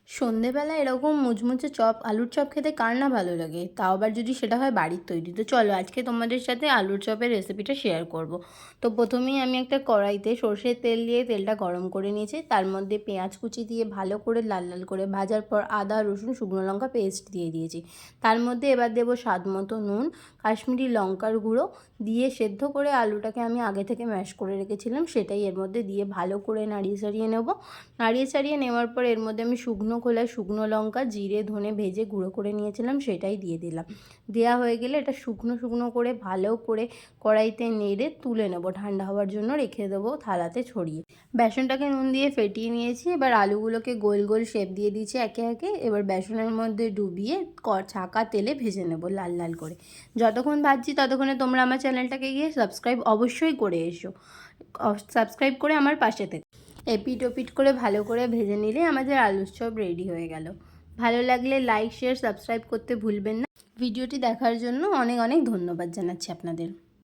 সন্ধেবেলা এরকম মুচমুচে চপ, আলুর চপ খেতে কার না ভালো লাগে? তাও আবার যদি সেটা হয় বাড়ির তৈরি। তো চলো আজকে তোমাদের সাথে আলুর চপের রেসিপিটা শেয়ার করব। তো প্রথমেই আমি একটা কড়াইতে সর্ষের তেল দিয়ে তেলটা গরম করে নিয়েছি। তার মধ্যে পেঁয়াজ কুচি দিয়ে ভালো করে লাল লাল করে ভাজার পর আদা, রসুন, শুকনো লঙ্কা পেস্ট দিয়ে দিয়েছি। তার মধ্যে এবার দেবো স্বাদ মতো নুন, কাশ্মীরি লঙ্কার গুঁড়ো দিয়ে সেদ্ধ করে আলুটাকে আমি আগে থেকে ম্যাশ করে রেখেছিলাম সেটাই এর মধ্যে দিয়ে ভালো করে নাড়িয়ে চাড়িয়ে নেব। নাড়িয়ে চাড়িয়ে নেওয়ার পর এর মধ্যে আমি শুকনো খোলায় শুকনো লঙ্কা, জিরে, ধনে ভেজে গুঁড়ো করে নিয়েছিলাম সেটাই দিয়ে দিলাম। দেওয়া হয়ে গেলে এটা শুকনো শুকনো করে ভালো করে কড়াইতে নেড়ে তুলে নেব, ঠান্ডা হওয়ার জন্য রেখে দেবো থালাতে ছড়িয়ে। বেসনটাকে নুন দিয়ে ফেটিয়ে নিয়েছি। এবার আলুগুলোকে গোল গোল শেপ দিয়ে দিয়েছি একে একে। এবার বেসনের মধ্যে ডুবিয়ে ছাঁকা তেলে ভেজে নেব লাল লাল করে। যতক্ষণ ভাজছি ততক্ষণে তোমরা আমার চ্যানেলটাকে গিয়ে সাবস্ক্রাইব অবশ্যই করে এসো। সাবস্ক্রাইব করে আমার পাশে থেকে এপিট ওপিট করে ভালো করে ভেজে নিলে আমাদের আলুর চপ রেডি হয়ে গেল। ভালো লাগলে লাইক, শেয়ার, সাবস্ক্রাইব করতে ভুলবেন না। ভিডিওটি দেখার জন্য অনেক অনেক ধন্যবাদ জানাচ্ছি আপনাদের।